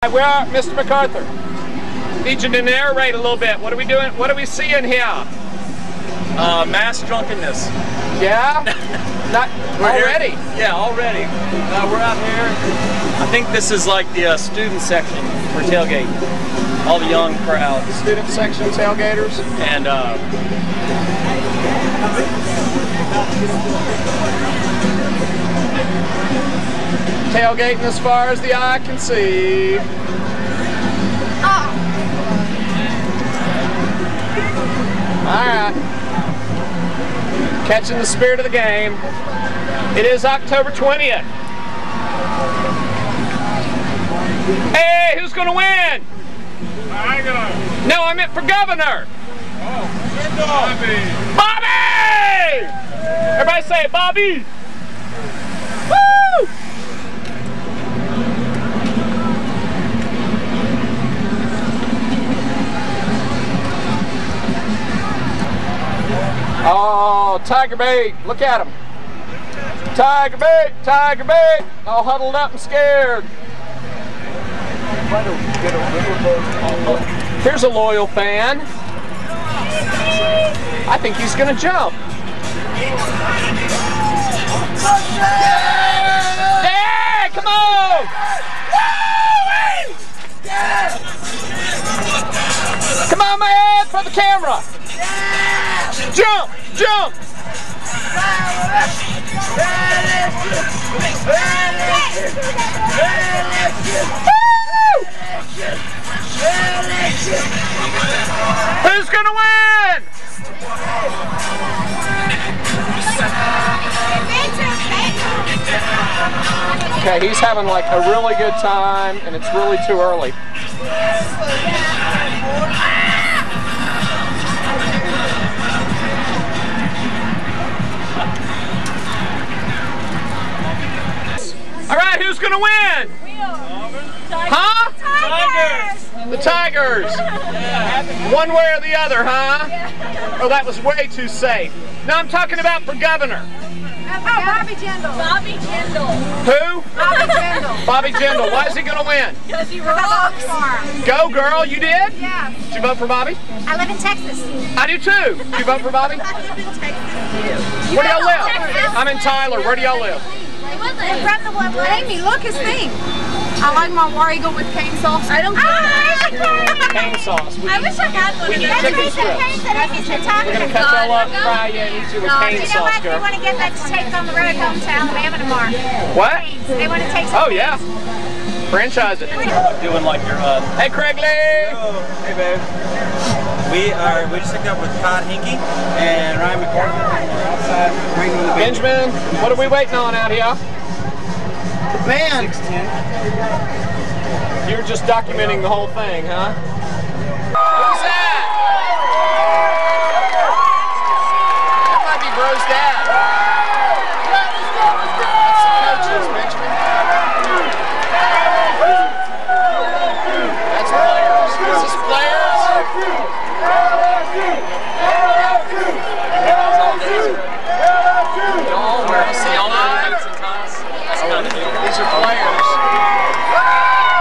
We're Mr. MacArthur. Need you to narrate a little bit. What are we doing? What are we seeing here? Mass drunkenness. Yeah? Not already? Yeah, already. We're out here. I think this is like the student section for tailgate. All the young crowd. The student section tailgaters. And tailgating as far as the eye can see. Alright. Catching the spirit of the game. It is October 20th. Hey, who's going to win? No, I meant for governor. Bobby! Bobby! Everybody say Bobby! Woo! Oh, tiger bait. Look at him. Tiger bait, tiger bait. All huddled up and scared. Here's a loyal fan. I think he's going to jump. Yeah, come on. Come on, man, for the camera. Jump, jump. Who's gonna win? Okay, he's having like a really good time, and it's really too early. All right, who's gonna win? Huh? Tigers! The Tigers. One way or the other, huh? Oh, that was way too safe. No, I'm talking about for governor. Oh, Bobby Jindal. Bobby Jindal. Who? Bobby Jindal. Bobby Jindal. Why is he gonna win? Because he rocks. Go, girl. You did? Yeah. Did you vote for Bobby? I live in Texas. I do too. Did you vote for Bobby? I live in Texas too. Where do y'all live? I'm in Tyler. Where do y'all live? From the one. Amy, look his thing. I like my War Eagle with cane sauce. I don't Cane sauce. I wish I had one. We need chicken strips. We're gonna cut y'all up, fry you, and eat you with cane You know sauce, what? They girl. want to get that to take on the road home to Alabama tomorrow. What? They want to take some. Oh yeah. Franchise it. doing like your Hey, Craig Lee. Hey, babe. We just hooked up with Todd Hinkey and Ryan McCarthy. We're outside waiting on the Benjamin, what are we waiting on out here? man. You're just documenting the whole thing, huh? Who's that? That might be Bro's dad. That's the coaches, Benjamin. That's players. Is this players? Don't wear see all the hats and ties. That's kind of deal. These are players.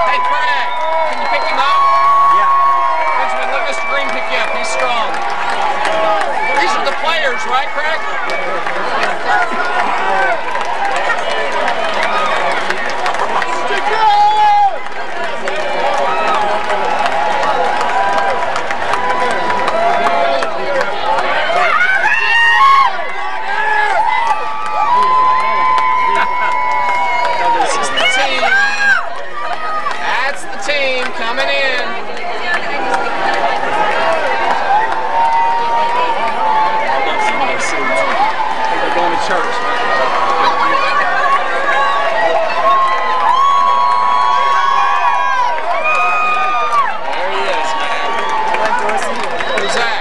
Hey, Craig, can you pick him up? Yeah. Benjamin, let Mr. Green pick you up. He's strong. These are the players, right, Craig? Coming in. They're going to church. There he is, man. Who's that?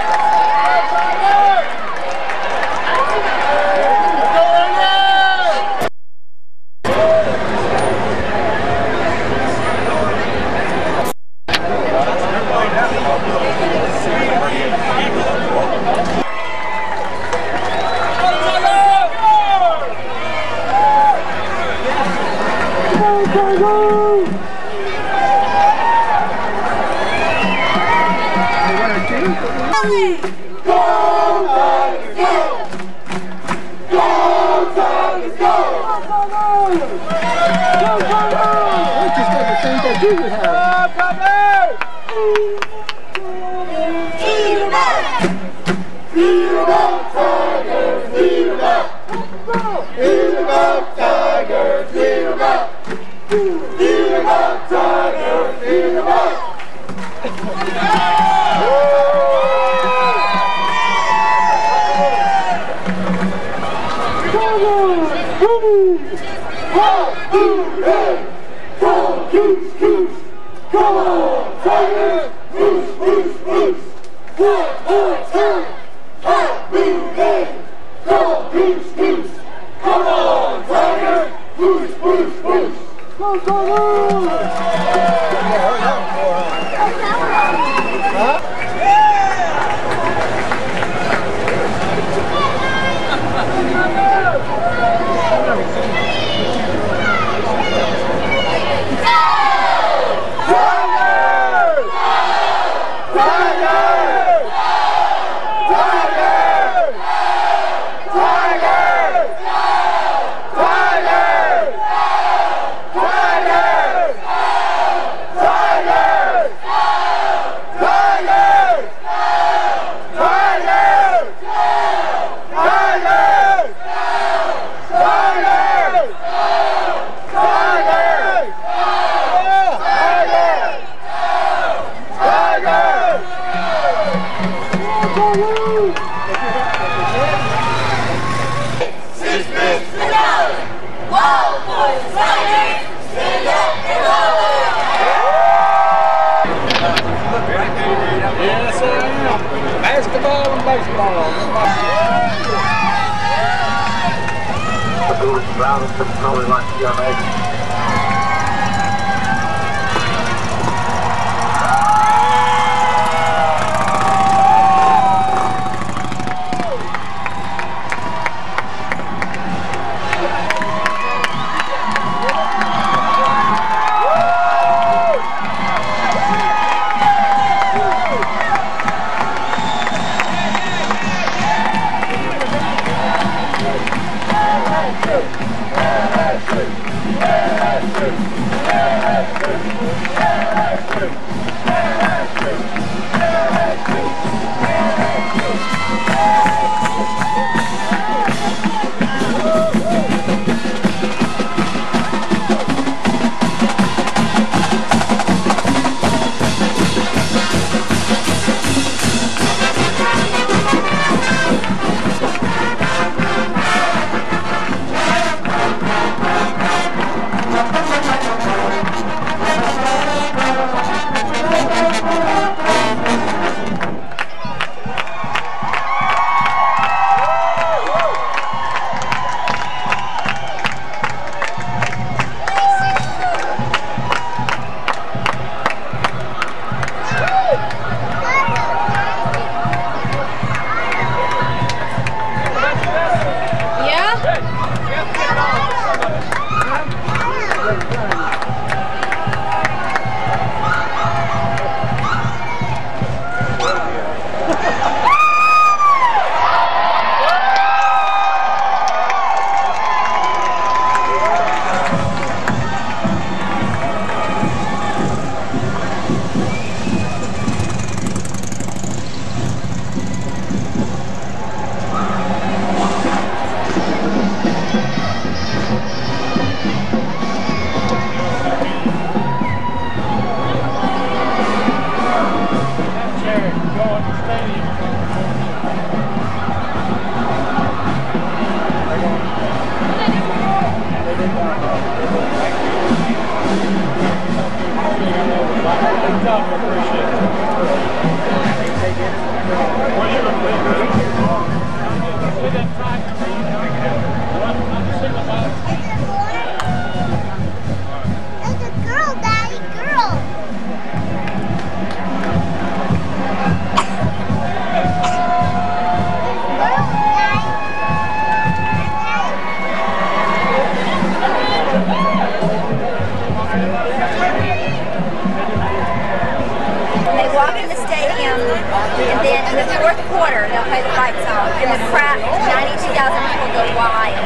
quarter, they'll play the fight song. And the crowd, 92,000 people go wild.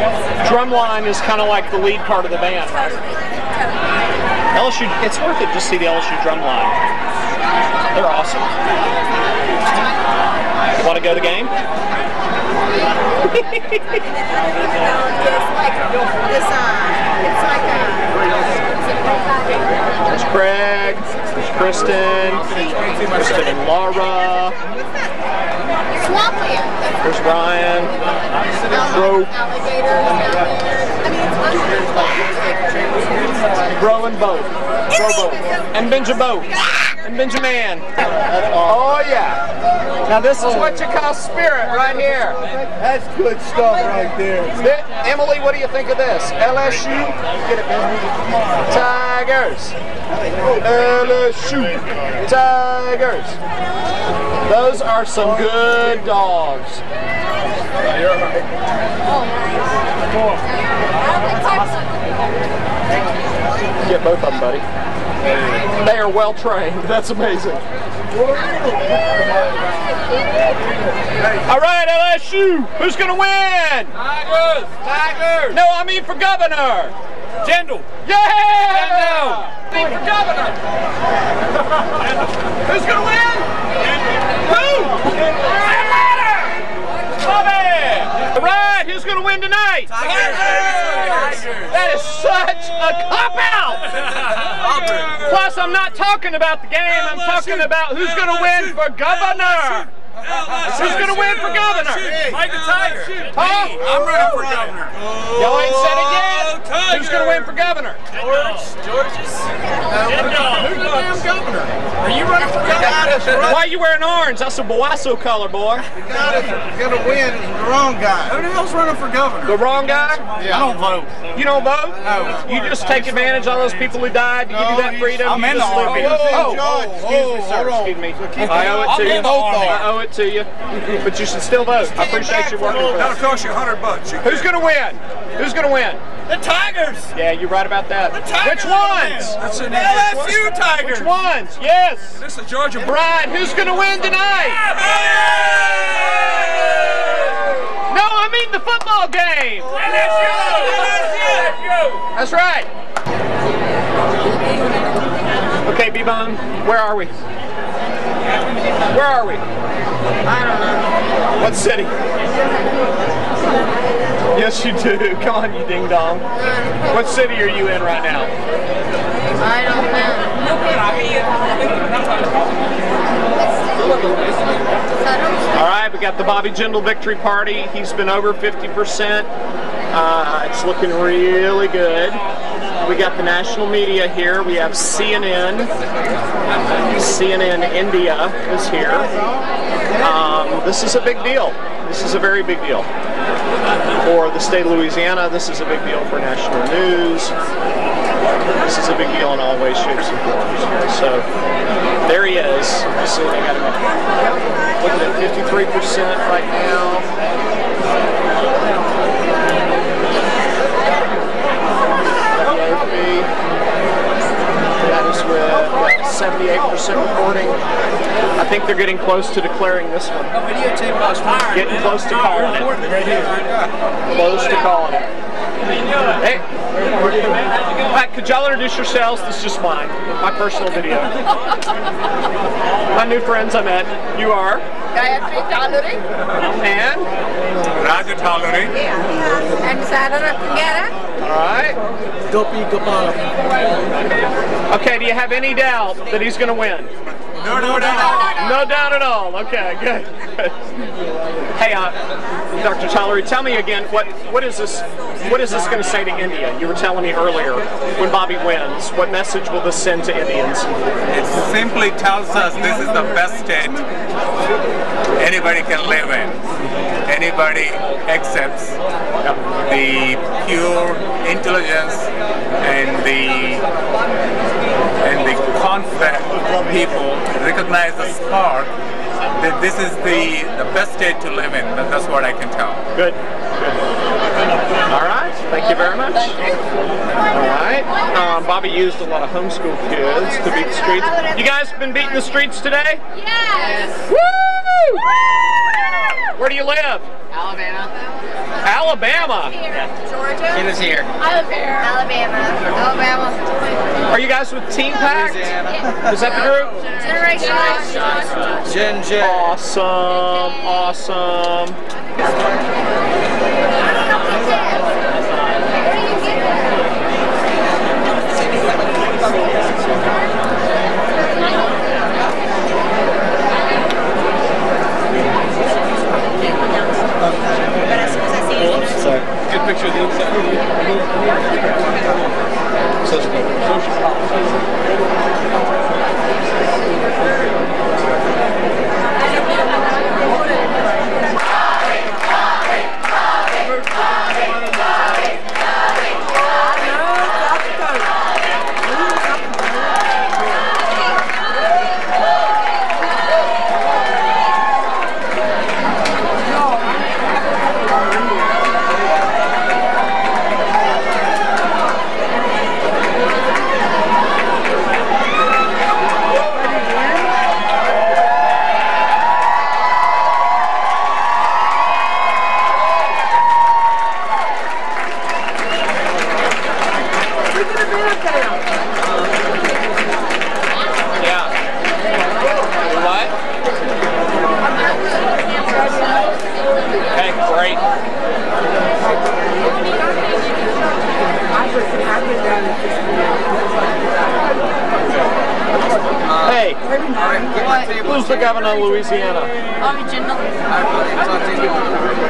Drumline is kind of like the lead part of the band. Totally. LSU, it's worth it just to see the LSU drumline. They're awesome. Want to go to the game? There's Craig, there's Kristen and Laura. There's Ryan. There's Bro. Bro and Bo. And Benjamin. And Benjamin. Oh yeah. Now this is what you call spirit right here. That's good stuff right there. Emily, what do you think of this? LSU. Get it, Tigers. LSU. Tigers. Those are some good dogs. Get both of them, buddy. They are well trained. That's amazing. All right, LSU. Who's going to win? Tigers! Tigers! No, I mean for governor. Jindal! Yeah! I mean for governor. Who's going to win? Who? Bobby! All right, who's going to win tonight? Tigers! That is such a cop-out! Plus, I'm not talking about the game, I'm talking about who's going to win for governor! Who's going to win for governor? Mike the Tiger! Huh? I'm running for governor! Y'all ain't said it yet? Who's going to win for governor? George's? Who's the damn governor? Are you running for governor? Why are you wearing orange? That's a Boasso color, boy. The guy that's going to win is the wrong guy. Who the hell's running for governor? The wrong guy? Yeah. I don't vote. You don't vote? No. You just take advantage of all those people who died to give you that freedom? I'm You in just the live army. here. Excuse me, sir. Excuse me. I owe it to you. I owe it to you. But you should still vote. I appreciate you working for That'll us. cost you $100. Who's going to win? Who's going to win? The Tigers! Yeah, you're right about that. Tigers Which ones? That's an LSU Tigers! Which ones? Yes. This is Georgia. Brian, who's going to win tonight? No, I mean the football game. That's right. Okay, B-Bone, where are we? Where are we? I don't know. What city? Yes, you do. Come on, you ding dong. What city are you in right now? I don't know. All right, we got the Bobby Jindal victory party. He's been over 50%. It's looking really good. We got the national media here. We have CNN. CNN India is here. This is a big deal. This is a very big deal. For the state of Louisiana, this is a big deal for national news. This is a big deal in all ways, shapes, and forms. So, there he is. You see, they got him looking at 53% right now. That is with 78% reporting. I think they're getting close to declaring this one. Getting close to calling it. Close to calling it. Hey, could y'all introduce yourselves? This is just mine, my personal video. My new friends I met. You are? Gayatri Taluri. And? Raja Taluri. And Sarah Pingera. All right. Okay, do you have any doubt that he's going to win? No doubt. No doubt at all. Okay, good. Hey, Dr. Taluri, tell me again, what is this going to say to India? You were telling me earlier, when Bobby wins, what message will this send to Indians? It simply tells us this is the best state anybody can live in. Anybody accepts the pure intelligence and the confident people recognize the spark that this is the best state to live in. That's what I can tell. Good. All right. Thank you very much. All right. Bobby used a lot of homeschool kids to beat the streets. You guys been beating the streets today? Yes. Woo! Where do you live? Alabama. Alabama. Georgia. He lives here. I live here. Alabama. Are you guys with Team Pact? Louisiana. Is that the group? Generation X. Gen J. Awesome, awesome. Good picture of the inside. Hey, who's the governor of Louisiana?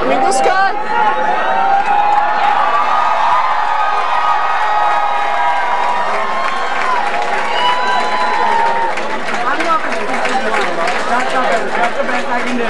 Meet this guy? That's the best I can do.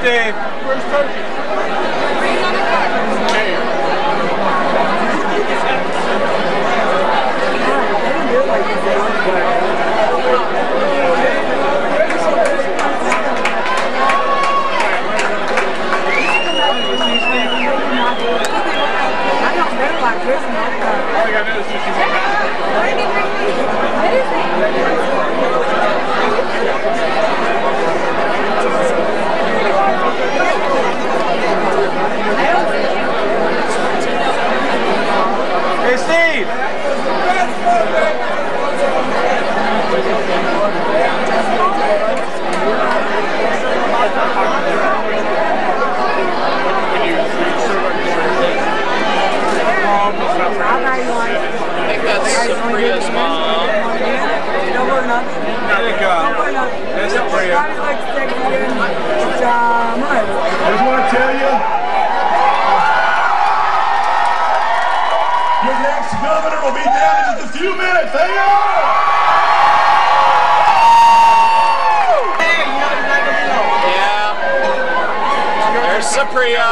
Dave. Where's Turkey? Hey, Steve! I think that's Sabria's mom. Don't worry nothing. There you go. Don't worry nothing. That's Sabria. I just want to tell you, your next governor will be down in just a few minutes. Hang on! Yeah. There's Sabria.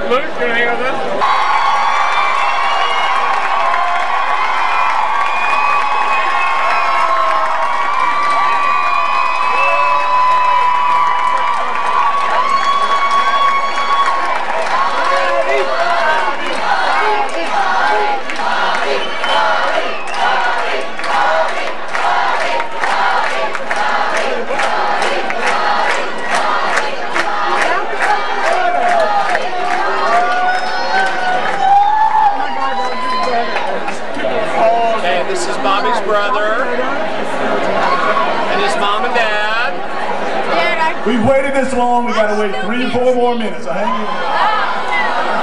Luke, you want to hang on this? minutes long. We got to wait 3 or 4 more minutes. So hang in.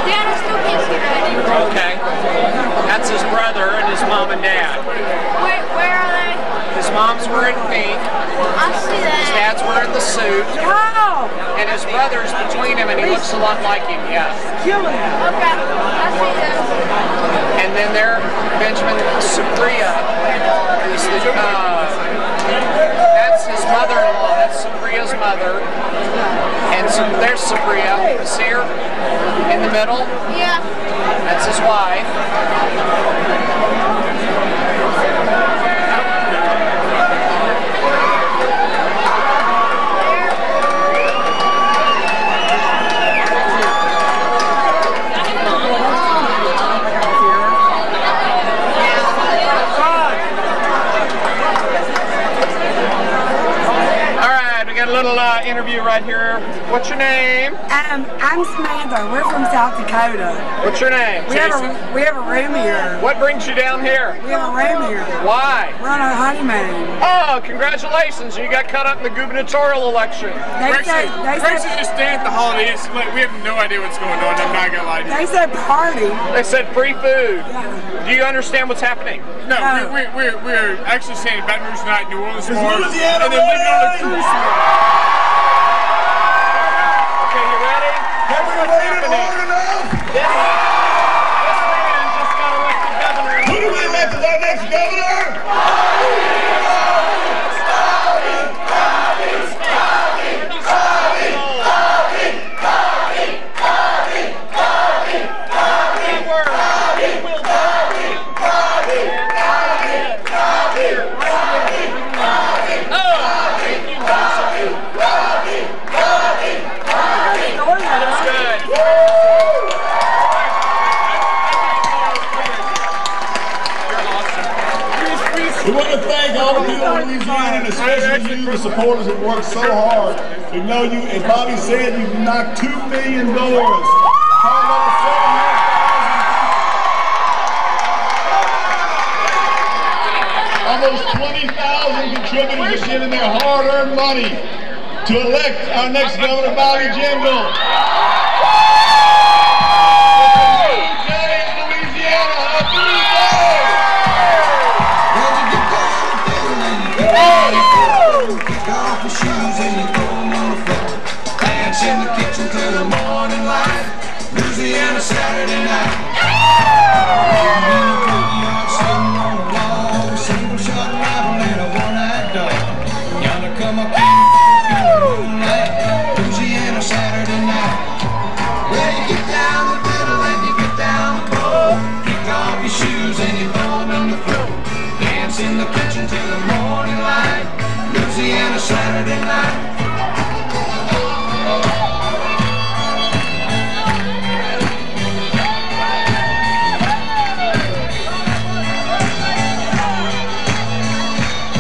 Dad, I still can't see that. Okay. That's his brother and his mom and dad. Where are they? His mom's wearing pink. I see His that. dad's wearing the suit. Oh! And his brother's between him, and he looks a lot like him, yes. Killing it. Okay, I see that. And then there, Benjamin Supriya is the, that's his mother-in-law. That's Supriya's mother. And so there's Supriya. You see her in the middle? Yeah. That's his wife. Interview right here. What's your name? I'm Samantha. We're from South Dakota. What's your name? We have a room here. What brings you down here? We have a room here. Why? We're on our honeymoon. Oh, congratulations! You got caught up in the gubernatorial election. They said just stay at the Holiday Inn. We have no idea what's going on. I'm not gonna lie to you. they said party. They said free food. Yeah. Do you understand what's happening? No, we're actually staying in Baton Rouge tonight, New Orleans Is tomorrow, Louisiana and then leaving on a ready? cruise tomorrow. Okay, you ready? Have we waited long enough? This man just got elected governor. Who do we elect as our next governor? We want to thank all the people in Louisiana, and especially you, the supporters that worked so hard. We know you, as Bobby said, you've knocked 2 million doors. Almost 20,000 contributors are giving their hard-earned money to elect our next governor, Bobby Jindal. Kick off your shoes and you throw them on the floor. Dance in the kitchen till the morning light. Louisiana Saturday night. Sitting on the wall, single shot rifle and a one-eyed dog. Yonder come a king in the moonlight. Louisiana Saturday night. Well, you get down the middle and you get down the pole. Kick off your shoes and you throw them on the floor. Dance in the kitchen till the morning light. Louisiana Saturday night.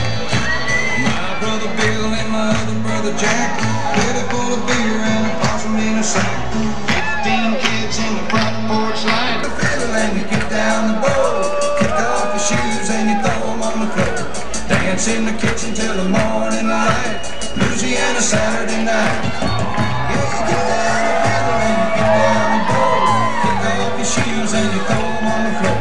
My brother Bill and my other brother Jack, belly full of beer and a possum in a sack. 15 kids in the front porch line. The fiddle and you get down the bowl. Kick off your shoes and you throw them on the floor. Dance in the kitchen till the morning light. Louisiana Saturday night. Yeah, you get down the fiddle and you get down the bowl. Kick off your shoes and you throw them on the floor.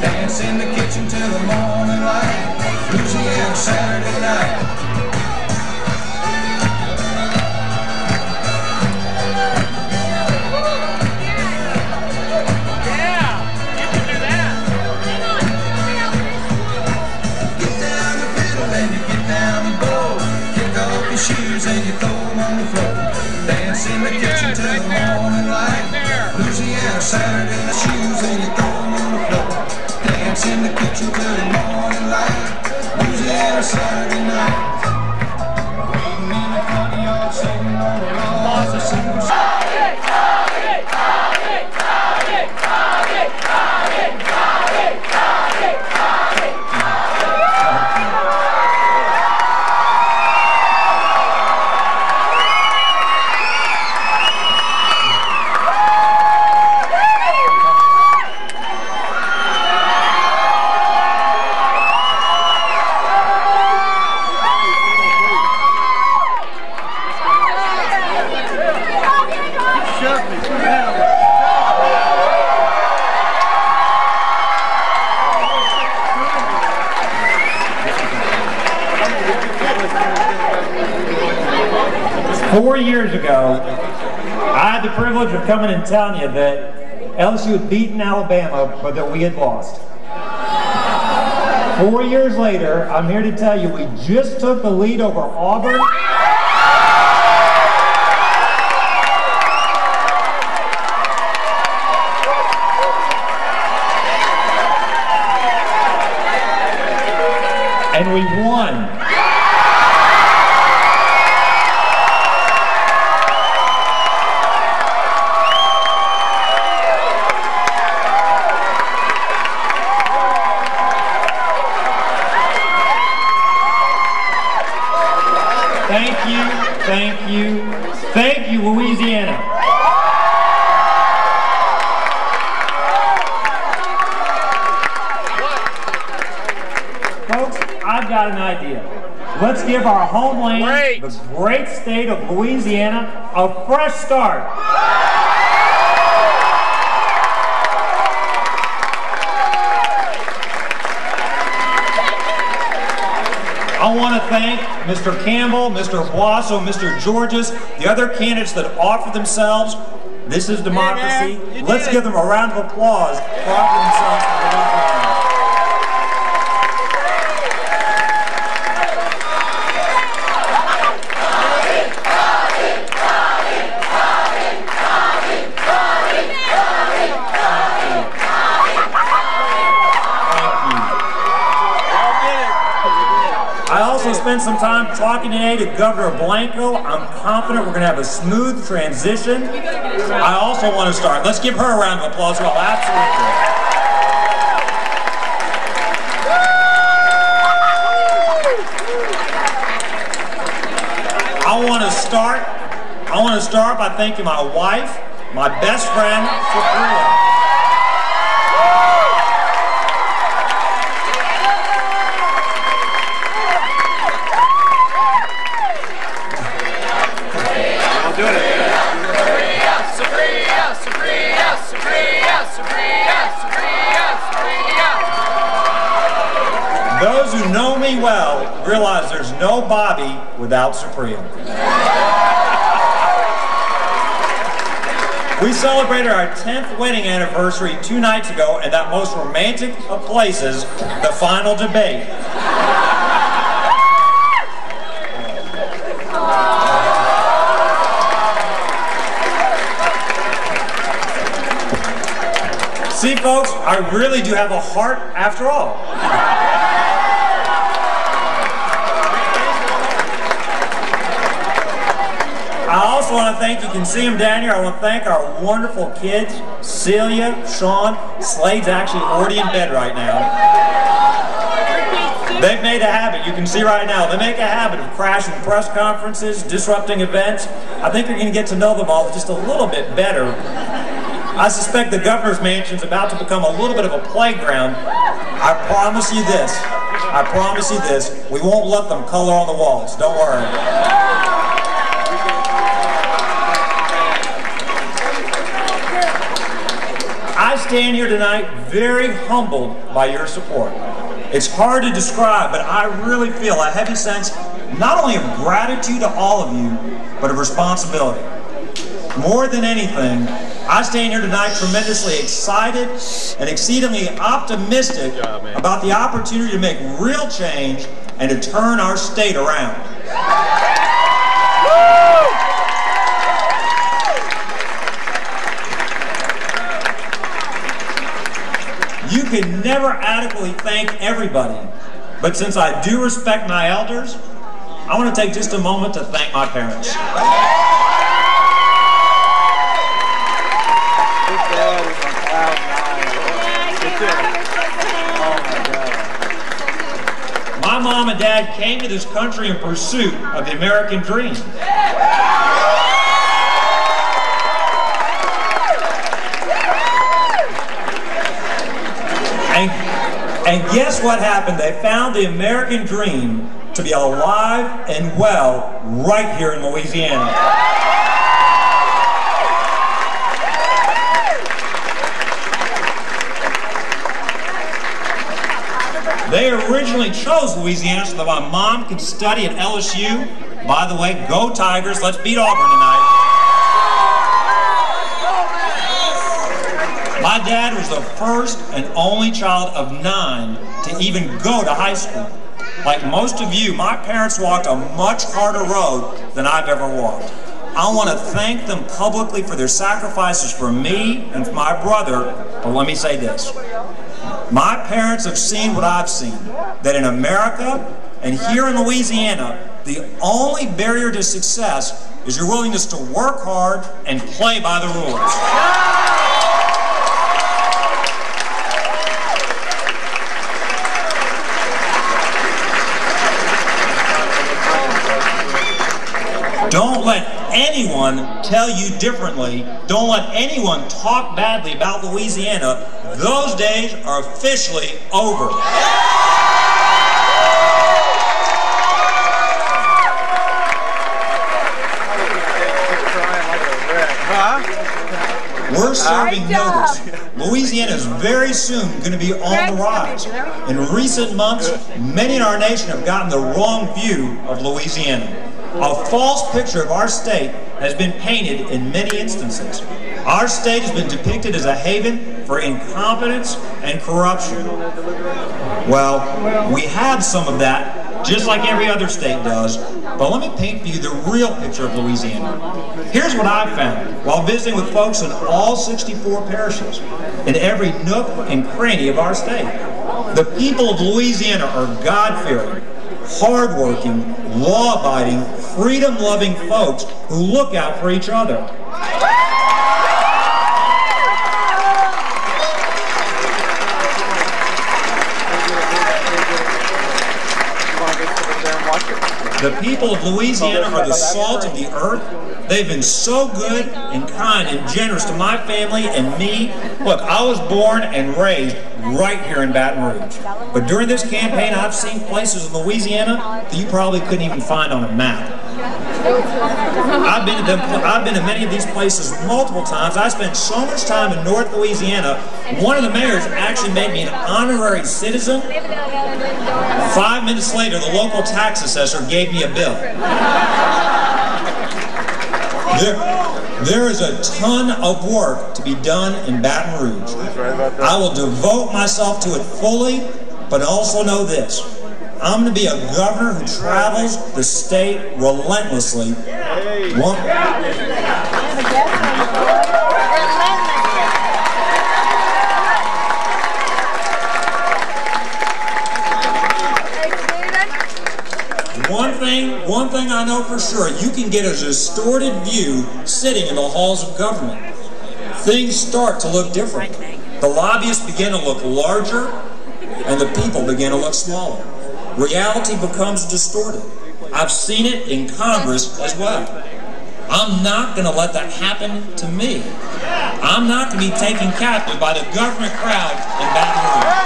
Dance in the kitchen till the morning light. Louisiana Saturday night. Shoes and you throw them on the floor. Dance in the kitchen till the morning light. Louisiana Saturday night. Shoes and you throw them on the floor. Dance in the kitchen till the morning light. Louisiana Saturday night. Waiting in the front yard, sitting on the lawn. A single shot. 4 years ago, I had the privilege of coming and telling you that LSU had beaten Alabama, but that we had lost. 4 years later, I'm here to tell you we just took the lead over Auburn. And we won. Thank you, Louisiana. Folks, I've got an idea. Let's give our homeland, the great state of Louisiana, a fresh start. I want to thank Mr. Campbell, Mr. Boasso, Mr. Georges, the other candidates that offered themselves. This is democracy. Let's give them a round of applause for offering themselves for Louisiana. I also spent some time talking today to Governor Blanco. I'm confident we're going to have a smooth transition. I also want to start. Let's give her a round of applause. Well, absolutely. I want to start by thanking my wife, my best friend, Sophia. Those who know me well realize there's no Bobby without Supreme. We celebrated our 10th wedding anniversary 2 nights ago at that most romantic of places, the final debate. See, folks, I really do have a heart after all. I also want to thank, you can see them down here, I want to thank our wonderful kids, Celia, Sean. Slade's actually already in bed right now. They've made a habit, you can see right now, they make a habit of crashing press conferences, disrupting events. I think you're going to get to know them all just a little bit better. I suspect the governor's mansion is about to become a little bit of a playground. I promise you this, we won't let them color on the walls, don't worry. I stand here tonight very humbled by your support. It's hard to describe, but I really feel a heavy sense not only of gratitude to all of you, but of responsibility. More than anything, I stand here tonight tremendously excited and exceedingly optimistic about the opportunity to make real change and to turn our state around. You can never adequately thank everybody, but since I do respect my elders, I want to take just a moment to thank my parents. My mom and dad came to this country in pursuit of the American dream. And guess what happened? They found the American dream to be alive and well right here in Louisiana. They originally chose Louisiana so that my mom could study at LSU By the way, go Tigers, let's beat Auburn tonight. My dad was the first and only child of 9 to even go to high school. Like most of you, my parents walked a much harder road than I've ever walked. I want to thank them publicly for their sacrifices for me and for my brother, but let me say this. My parents have seen what I've seen, that in America and here in Louisiana, the only barrier to success is your willingness to work hard and play by the rules. Don't let anyone tell you differently. Don't let anyone talk badly about Louisiana. Those days are officially over. We're serving notice. Louisiana is very soon going to be on the rise. In recent months, many in our nation have gotten the wrong view of Louisiana. A false picture of our state has been painted in many instances. Our state has been depicted as a haven for incompetence and corruption. Well, we have some of that, just like every other state does, but let me paint for you the real picture of Louisiana. Here's what I've found while visiting with folks in all 64 parishes, in every nook and cranny of our state. The people of Louisiana are God-fearing, hard-working, law-abiding, freedom-loving folks who look out for each other. The people of Louisiana are the salt of the earth. They've been so good and kind and generous to my family and me. Look, I was born and raised right here in Baton Rouge. But during this campaign, I've seen places in Louisiana that you probably couldn't even find on a map. I've been to many of these places multiple times. I spent so much time in North Louisiana. One of the mayors actually made me an honorary citizen. 5 minutes later, the local tax assessor gave me a bill. There is a ton of work to be done in Baton Rouge. I will devote myself to it fully, but also know this. I'm going to be a governor who travels the state relentlessly. One thing I know for sure, you can get a distorted view sitting in the halls of government. Things start to look different. The lobbyists begin to look larger, and the people begin to look smaller. Reality becomes distorted. I've seen it in Congress as well. I'm not going to let that happen to me. I'm not going to be taken captive by the government crowd in Baton Rouge.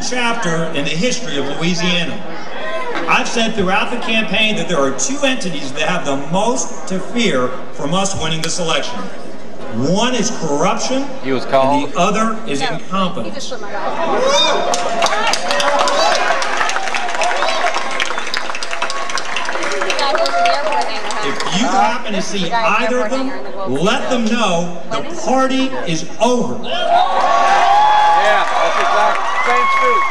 Chapter in the history of Louisiana. I've said throughout the campaign that there are 2 entities that have the most to fear from us winning this election. One is corruption, and the other is incompetence. If you happen to see either of them, let them know the party is over. Yeah, that's exactly same street.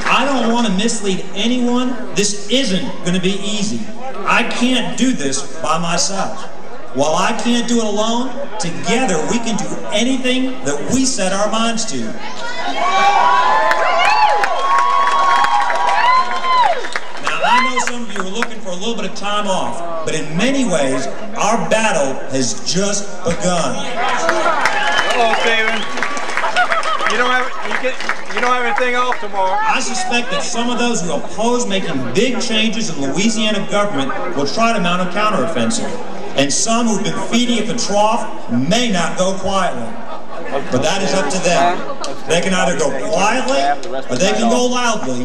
I don't want to mislead anyone. This isn't going to be easy. I can't do this by myself. While I can't do it alone, together we can do anything that we set our minds to. Now, I know some of you are looking for a little bit of time off, but in many ways, our battle has just begun. Hello, Steven. You don't have anything off tomorrow. I suspect that some of those who oppose making big changes in Louisiana government will try to mount a counteroffensive. And some who've been feeding at the trough may not go quietly. But that is up to them. They can either go quietly or they can go loudly,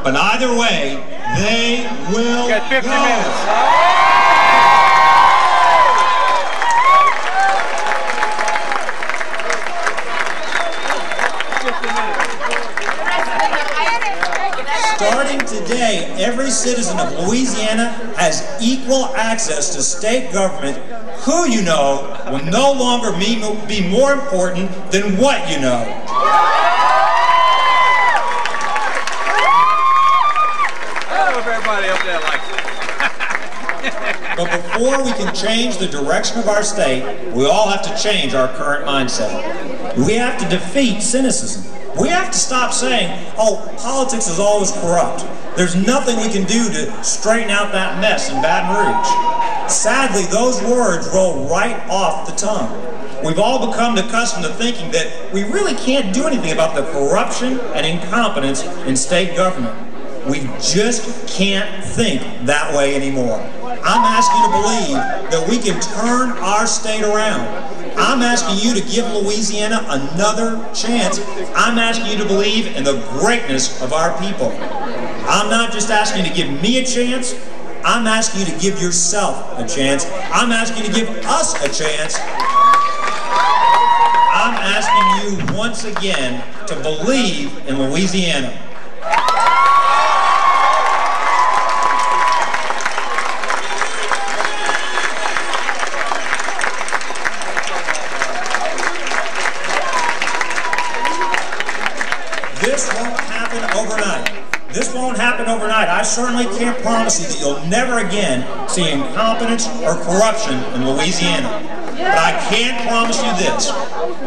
but either way, they will Got 50 go. minutes. Starting today, every citizen of Louisiana has equal access to state government. Who you know will no longer be more important than what you know. I hope everybody up there likes it. But before we can change the direction of our state, we all have to change our current mindset. We have to defeat cynicism. We have to stop saying, oh, politics is always corrupt. There's nothing we can do to straighten out that mess in Baton Rouge. Sadly, those words roll right off the tongue. We've all become accustomed to thinking that we really can't do anything about the corruption and incompetence in state government. We just can't think that way anymore. I'm asking you to believe that we can turn our state around. I'm asking you to give Louisiana another chance. I'm asking you to believe in the greatness of our people. I'm not just asking you to give me a chance. I'm asking you to give yourself a chance. I'm asking you to give us a chance. I'm asking you once again to believe in Louisiana. This won't happen overnight. This won't happen overnight. I certainly can't promise you that you'll never again see incompetence or corruption in Louisiana. But I can promise you this.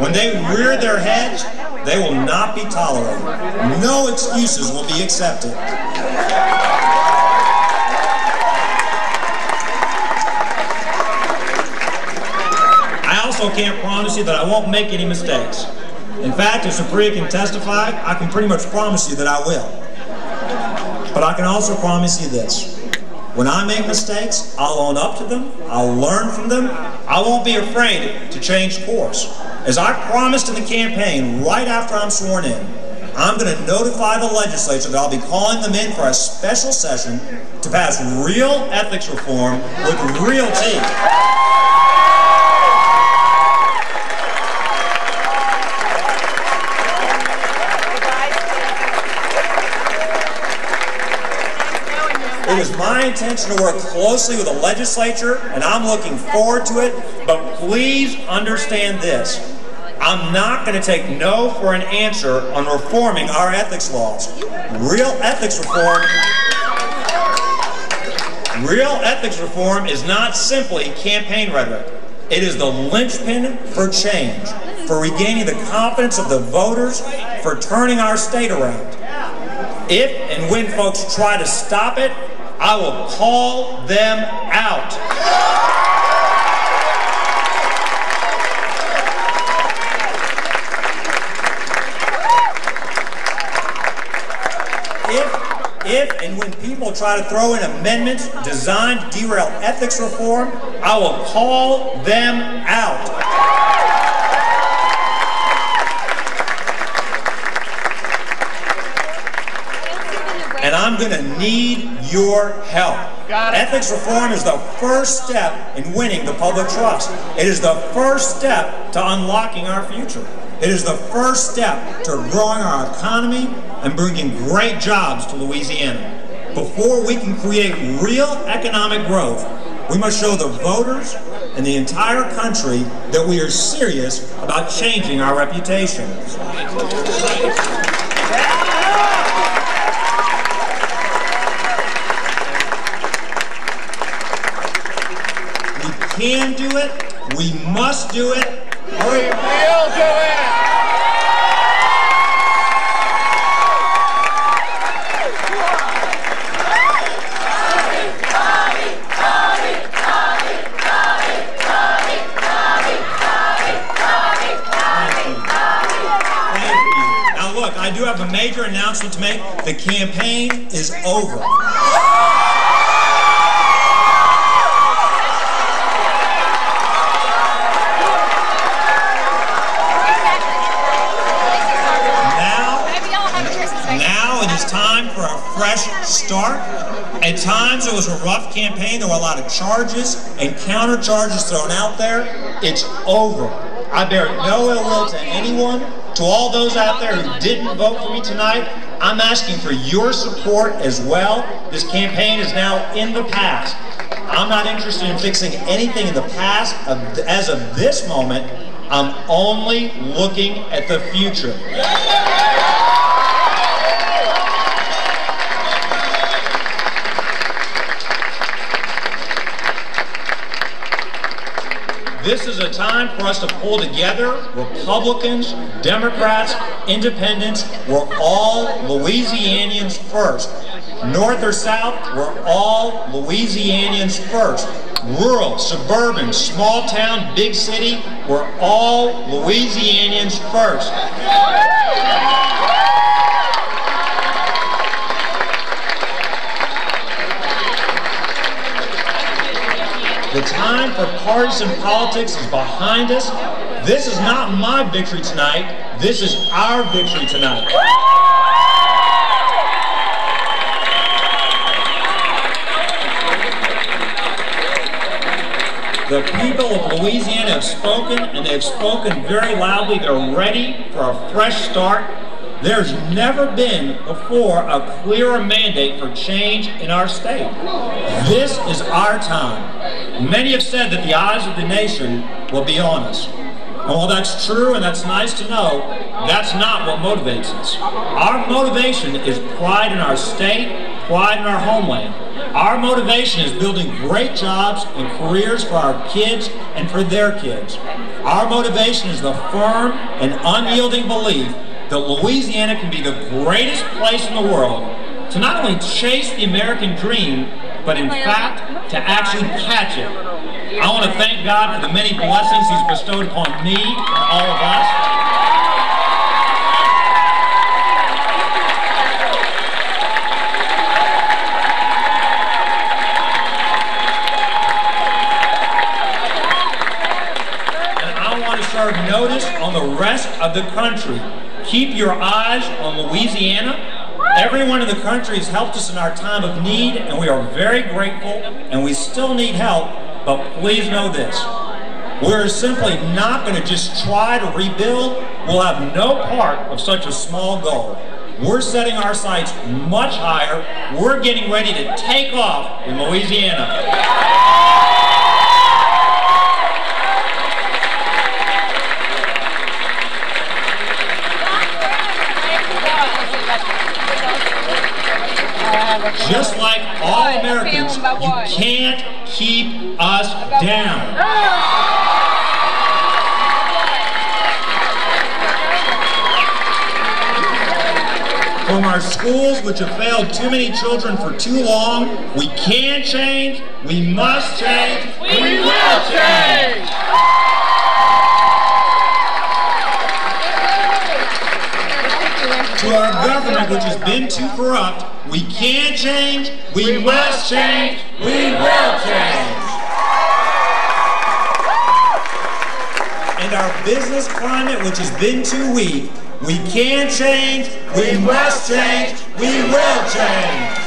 When they rear their heads, they will not be tolerated. No excuses will be accepted. I also can't promise you that I won't make any mistakes. In fact, if Supriya can testify, I can pretty much promise you that I will. But I can also promise you this. When I make mistakes, I'll own up to them, I'll learn from them, I won't be afraid to change course. As I promised in the campaign right after I'm sworn in, I'm going to notify the legislature that I'll be calling them in for a special session to pass real ethics reform with real teeth. It is my intention to work closely with the legislature, and I'm looking forward to it, but please understand this. I'm not going to take no for an answer on reforming our ethics laws. Real ethics reform is not simply campaign rhetoric. It is the linchpin for change, for regaining the confidence of the voters, for turning our state around. If and when folks try to stop it, I will call them out. If and when people try to throw in amendments designed to derail ethics reform, I will call them out. And I'm going to need your help. Ethics reform is the first step in winning the public trust. It is the first step to unlocking our future. It is the first step to growing our economy and bringing great jobs to Louisiana. Before we can create real economic growth, we must show the voters and the entire country that we are serious about changing our reputation. We can do it, we must do it, we will do it! I do have a major announcement to make. The campaign is over. At times it was a rough campaign. There were a lot of charges and counter charges thrown out there. It's over. I bear no ill will to anyone. To all those out there who didn't vote for me tonight, I'm asking for your support as well. This campaign is now in the past. I'm not interested in fixing anything in the past. As of this moment, I'm only looking at the future. This is a time for us to pull together. Republicans, Democrats, Independents, we're all Louisianians first. North or South, we're all Louisianians first. Rural, suburban, small town, big city, we're all Louisianians first. The time for partisan politics is behind us. This is not my victory tonight. This is our victory tonight. The people of Louisiana have spoken, and they have spoken very loudly. They're ready for a fresh start. There's never been before a clearer mandate for change in our state. This is our time. Many have said that the eyes of the nation will be on us. And while that's true and that's nice to know, that's not what motivates us. Our motivation is pride in our state, pride in our homeland. Our motivation is building great jobs and careers for our kids and for their kids. Our motivation is the firm and unyielding belief that Louisiana can be the greatest place in the world to not only chase the American dream, but in fact, to actually catch it. I want to thank God for the many blessings He's bestowed upon me and all of us. And I want to serve notice on the rest of the country. Keep your eyes on Louisiana. Everyone in the country has helped us in our time of need, and we are very grateful, and we still need help, but please know this. We're simply not going to just try to rebuild. We'll have no part of such a small goal. We're setting our sights much higher. We're getting ready to take off in Louisiana. Just like all Americans, you can't keep us down. From our schools, which have failed too many children for too long, we can change, we must change, we will change! To our government, which has been too corrupt, we can change, we must change, we will change. And our business climate, which has been too weak, we can change, we must change, we will change.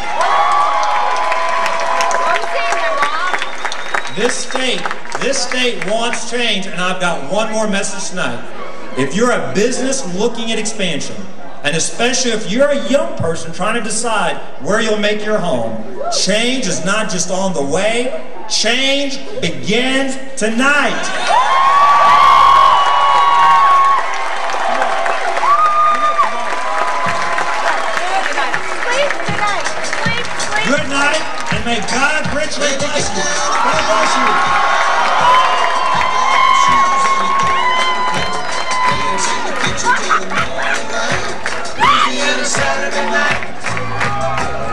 This state wants change, and I've got one more message tonight. If you're a business looking at expansion, and especially if you're a young person trying to decide where you'll make your home, change is not just on the way, change begins tonight. Good night, and may God richly bless you. God bless you. Saturday night,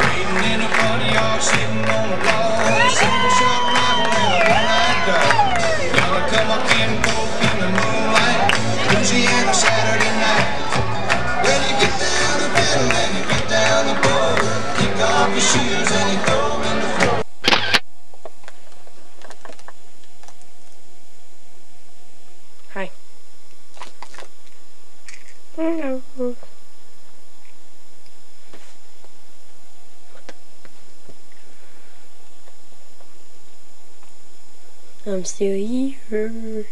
waiting in a funny yard, sitting on the floor, single shot rifle and a one-eyed dog. Gonna come up in folk in the moonlight, Louisiana Saturday night. Well, you get down the pedal and you get down the board, kick off your shoes and you throw them in the floor. Hi. Hello. I'm still here.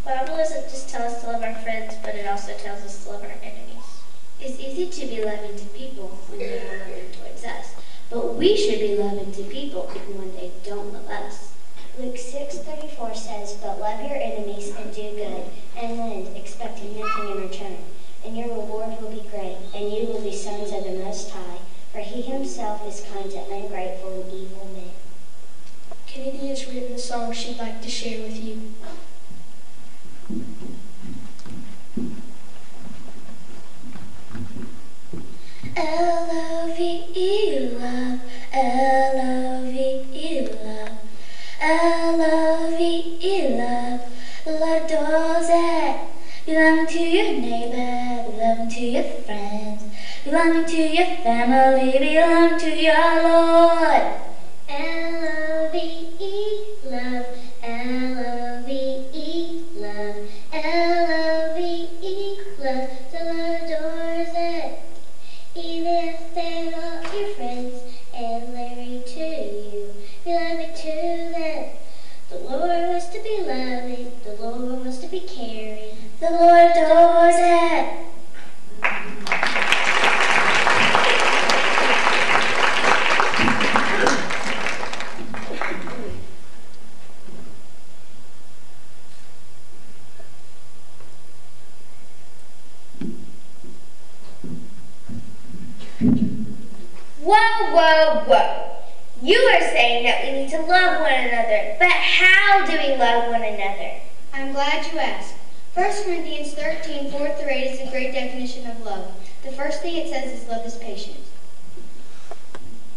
Bible doesn't just tell us to love our friends, but it also tells us to love our enemies. It's easy to be loving to people when they are loving towards us, but we should be loving to people even when they don't love us. Luke 6:34 says, "But love your enemies and do good, and lend, expecting nothing in return. And your reward will be great, and you will be sons of the Most High, for he himself is kind to ungrateful and evil men." Kennedy has written a song she'd like to share with you. L-O-V-E love, L-O-V-E love, L-O-V-E love, Lord does it. Belonging to your neighbor, belonging to your friends, belonging to your family, belonging to your Lord. L-O-V-E love, L-O-V-E love, L-O-V-E love, the Lord adores it. Even if they're not your friends and they're to you, beloved to them. The Lord wants to be loving, the Lord wants to be caring, the Lord adores it. Whoa, whoa, whoa. You are saying that we need to love one another, but how do we love one another? I'm glad you asked. 1 Corinthians 13, 4-8 is a great definition of love. The first thing it says is love is patient.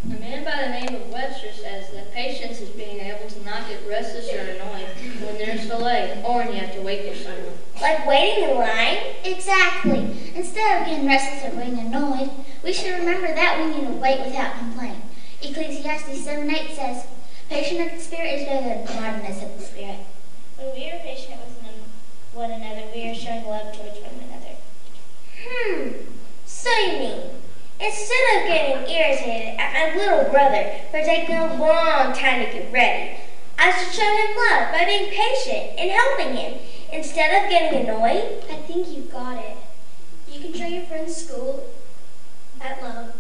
A man by the name of Webster says that patience is being able to not get restless or annoyed when there's a delay or when you have to wait for someone. Like waiting in line? Exactly. Instead of getting restless or being annoyed, we should remember that we need to wait without complaint. Ecclesiastes 7:8 says, "Patient of the spirit is better than hardness of the spirit." When we are patient with one another, we are showing love towards one another. So you mean, instead of getting irritated at my little brother for taking a long time to get ready, I should show him love by being patient and helping him, instead of getting annoyed? I think you got it. You can show your friends school at love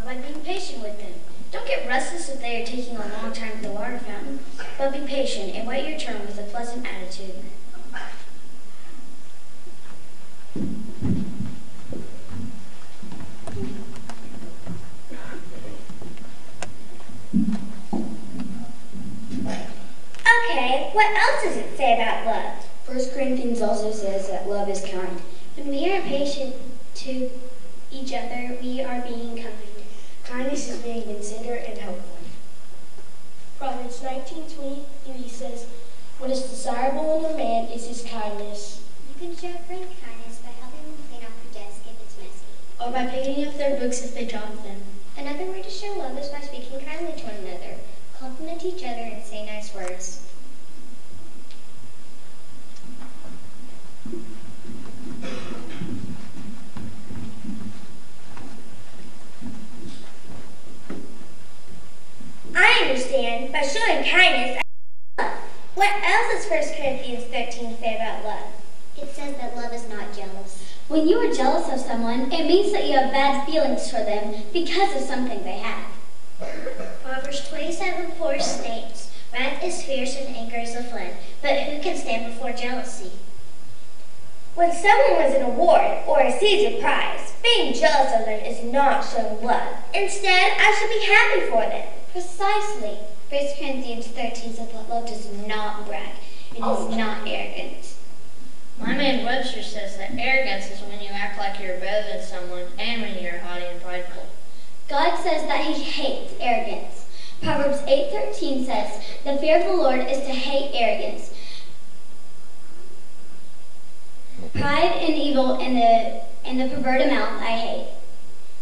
by being patient with them. Don't get restless if they are taking a long time at the water fountain, but be patient and wait your turn with a pleasant attitude. Okay, what else does it say about love? 1 Corinthians also says that love is kind. When we are patient to each other, we are being kind. Kindness is being considerate and helpful. Proverbs 19:23 says, What is desirable in a man is his kindness. You can show a friend kindness by helping them clean off their desk if it's messy. Or by picking up their books if they drop them. Another way to show love is by speaking kindly to one another. Compliment each other and say nice words. I understand. By showing kindness, what else does 1 Corinthians 13 say about love? It says that love is not jealous. When you are jealous of someone, it means that you have bad feelings for them because of something they have. Proverbs 27:4 states, "Wrath is fierce and anger is a flood, but who can stand before jealousy?" When someone wins an award or receives a prize, being jealous of them is not showing love. Instead, I should be happy for them. Precisely. 1 Corinthians 13 says that love does not brag. It is not arrogant. My man Webster says that arrogance is when you act like you're better than someone and when you're haughty and prideful. God says that he hates arrogance. Proverbs 8:13 says, "The fear of the Lord is to hate arrogance. Pride and evil and the perverted mouth I hate."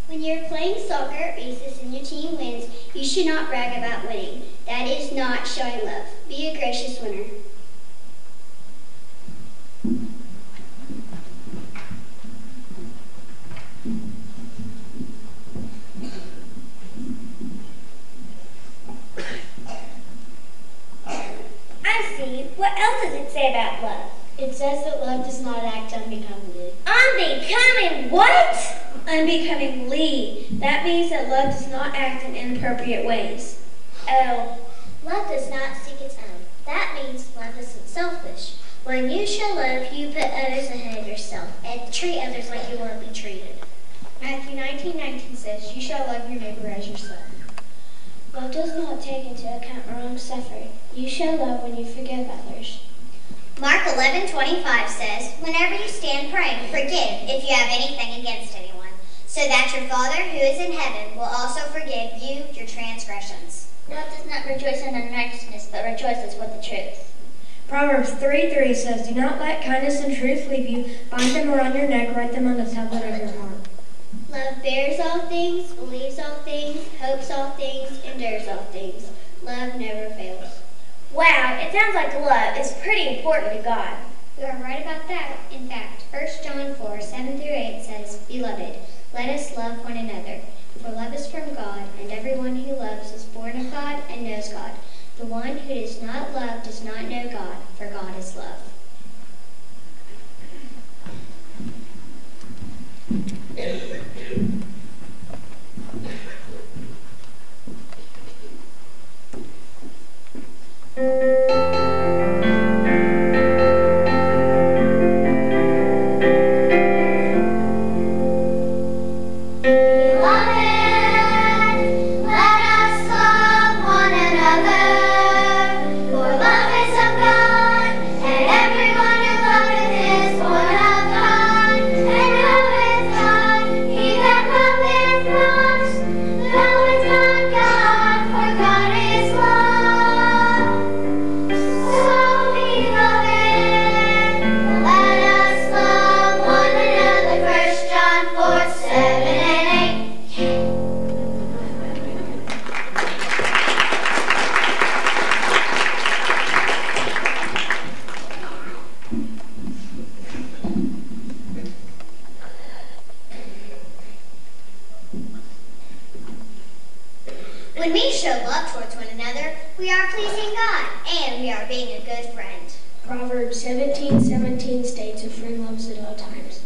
When you're playing soccer at recess and your team wins, you should not brag about winning. That is not showing love. Be a gracious winner. I see. What else does it say about love? It says that love does not act unbecomingly. Unbecoming what? Unbecomingly. That means that love does not act in inappropriate ways. Oh, Love does not seek its own. That means love isn't selfish. When you show love, you put others ahead of yourself and treat others like you want to be treated. Matthew 19:19 says, "You shall love your neighbor as yourself." Love does not take into account our own suffering. You show love when you forgive others. Mark 11:25 says, "Whenever you stand praying, forgive if you have anything against anyone, so that your Father who is in heaven will also forgive you your transgressions." love does not rejoice in unrighteousness, but rejoices with the truth. Proverbs 3:3 says, "Do not let kindness and truth leave you. Bind them around your neck, write them on the tablet of your heart." Love bears all things, believes all things, hopes all things, endures all things. Love never fails. Wow, it sounds like love is pretty important to God. You are right about that. In fact, 1 John 4:7-8 says, "Beloved, let us love one another. For love is from God, and everyone who loves is born of God and knows God. The one who does not love does not know God, for God is love." When we show love towards one another, we are pleasing God, and we are being a good friend. Proverbs 17:17 states, "A friend loves at all times."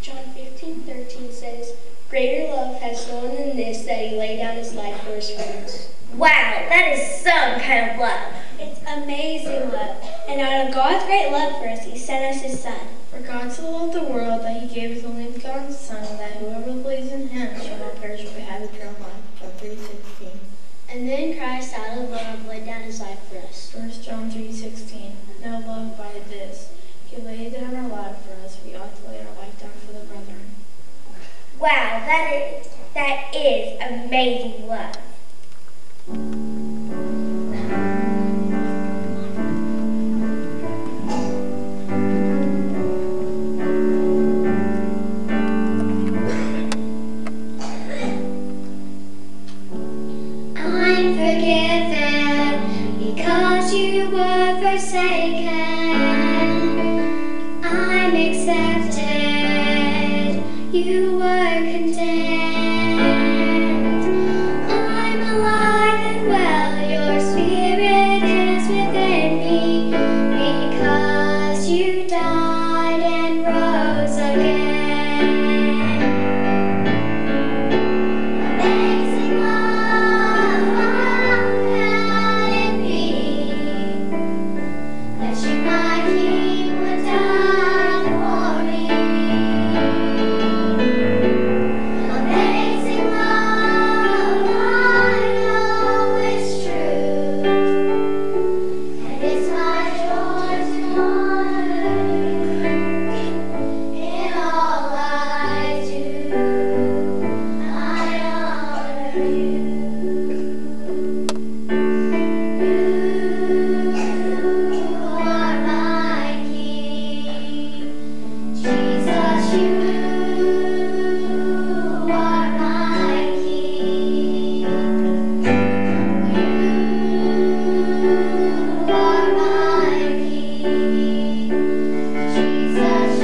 John 15:13 says, "Greater love has no one than this, that he laid down his life for his friends." Wow, that is some kind of love. It's amazing love. And out of God's great love for us, he sent us his Son. For God so loved the world that he gave his only begotten Son, that whoever believes in him shall not perish but have eternal life. John 3:16. And then Christ out of love laid down his life for us. 1 John 3:16. No love by this. He laid down our life for us. We ought to lay our life down for the brethren. Wow, that is amazing love. you are content. I'm alive and well, your spirit is within me, because you died and rose again. Amazing love, how can it be that you, my King, would die for me? Amazing love, I know it's true, and it's my joy to honor you in all I do. I honor you. You are my King, Jesus. You are my King. You are my King, Jesus.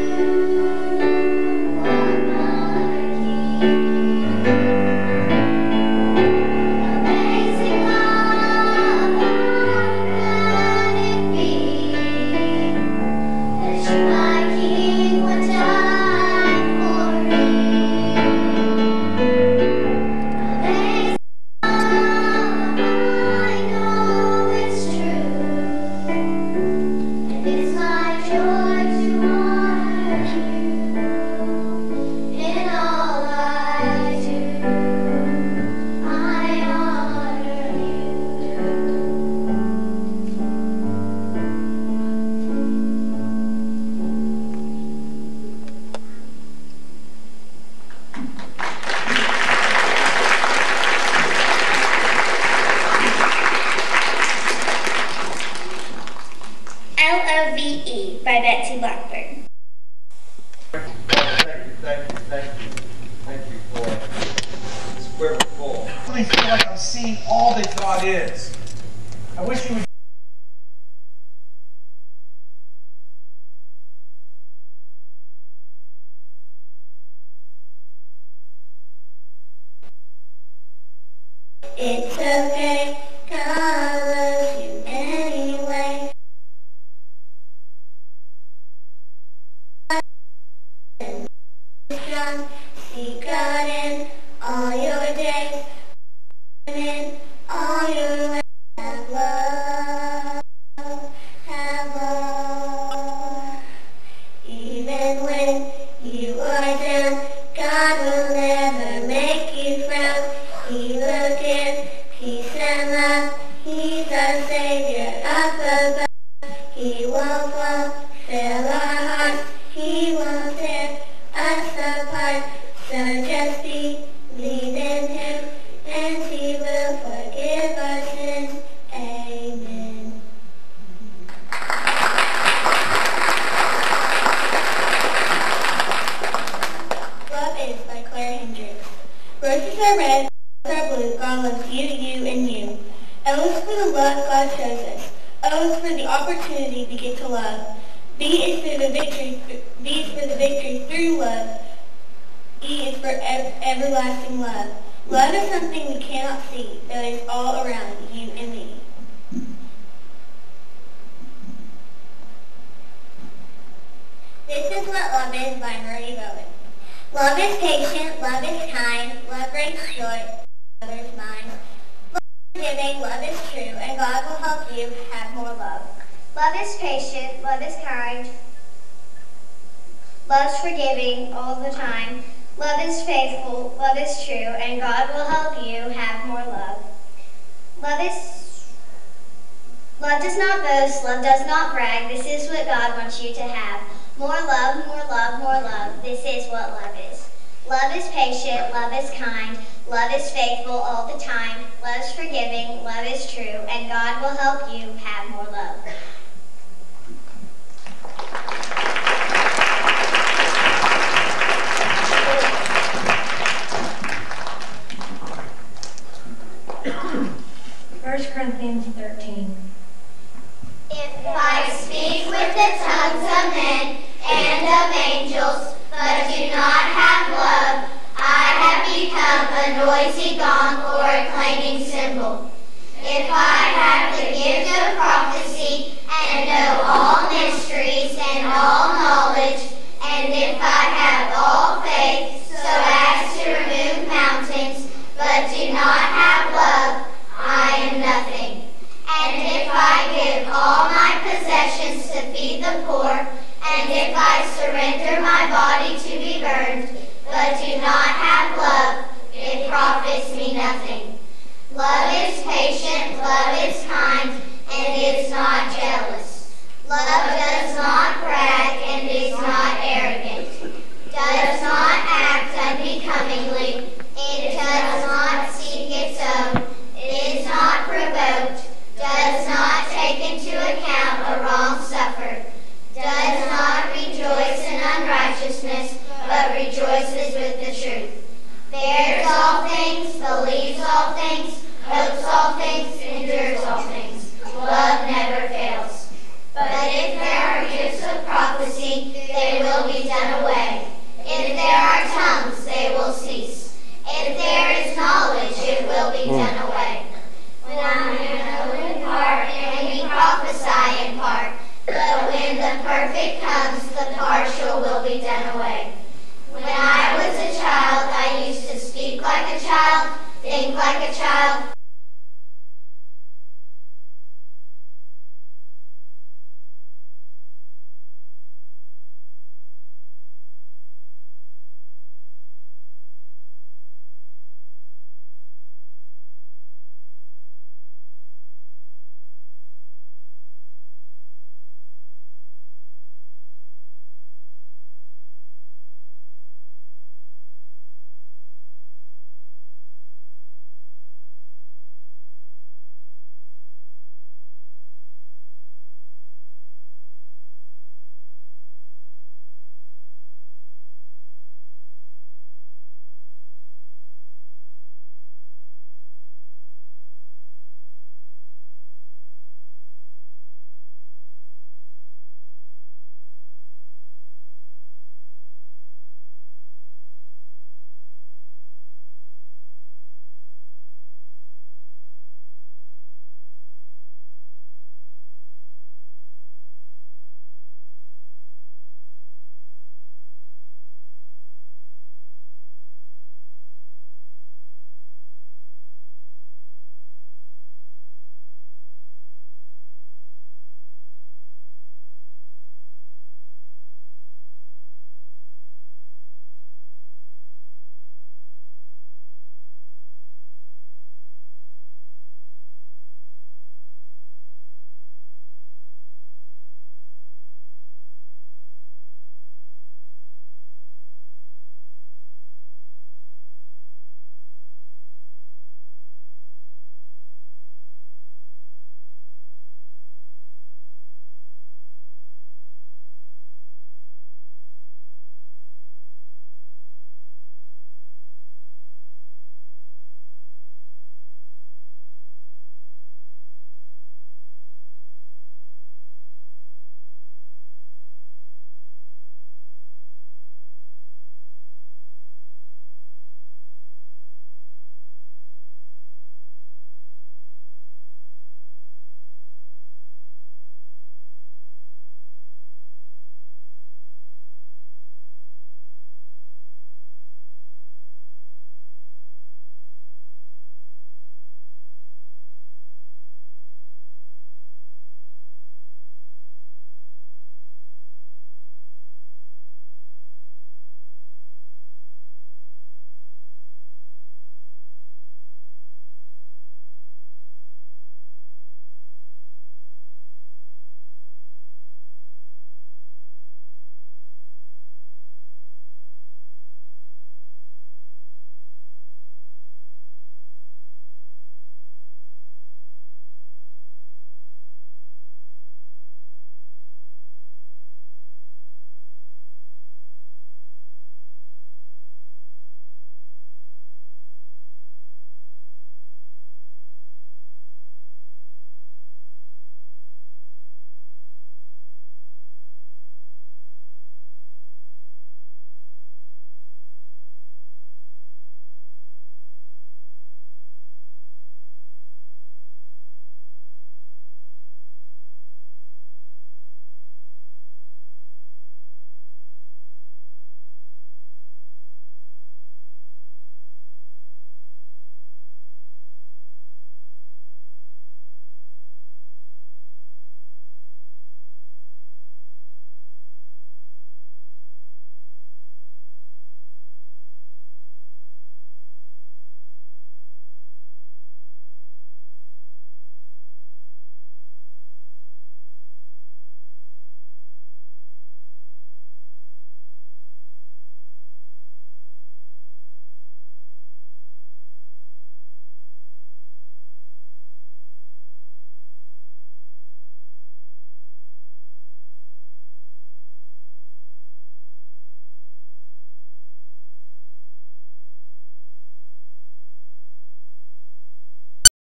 You are my King. Amazing love, how can it be that you, my King, would die for me? Amazing love, I know it's true, and it's my joy to honor you in all I do. I honor you. Love by Betsy Blackburn. Thank you for this quiver full. I really feel like I'm seeing all that God is. I wish you would. It's okay, God loves you anyway. Strong, seek God in all your days, and in all your life. Have love, have love. Even when you are down, God will never make you frown. He will give peace and love. He's our Savior up above. He won't fulfill our hearts. He won't tear us apart. So just believe in Him, and He will forgive our sins. Amen. Love is by Claire Hendricks. Roses are red, roses are blue. God loves you, you, and you. L is for the love God shows us. O is for the opportunity to get to love. B is for the victory through love. E is for everlasting love. Love is something we cannot see, but it's all around you and me. This is what love is by Marie Bowen. Love is patient, love is kind, love breaks short, others mind. Love is giving, love is true, and God will help you have more love. Love is patient, love is kind, love's forgiving all the time. Love is faithful, love is true, and God will help you have more love. Love does not boast, love does not brag. This is what God wants you to have. More love, more love, more love. This is what love is. Love is patient, love is kind, love is faithful all the time. Love is forgiving, love is true, and God will help you have more love. First Corinthians 13. If I speak with the tongues of men and of angels, but do not noisy gong or a clanging cymbal. If I have the gift of prophecy and know all mysteries and all knowledge, and if I have all faith so as to remove mountains, but do not have love, I am nothing. And if I give all my possessions to feed the poor, and if I surrender my body to be burned, but do not have love, it profits me nothing. Love is patient, love is kind, and is not jealous. Love does not brag and is not arrogant, does not act unbecomingly, it does not seek its own, it is not provoked, does not take into account a wrong suffered, does not rejoice in unrighteousness, but rejoices with the truth. Bears all things, believes all things, hopes all things, endures all things. Love never fails. But if there are gifts of prophecy, they will be done away. If there are tongues, they will cease. If there is knowledge, it will be done away. When I know in part, and we prophesy in part, but when the perfect comes, the partial will be done away. When I was a child, I used to speak like a child, think like a child,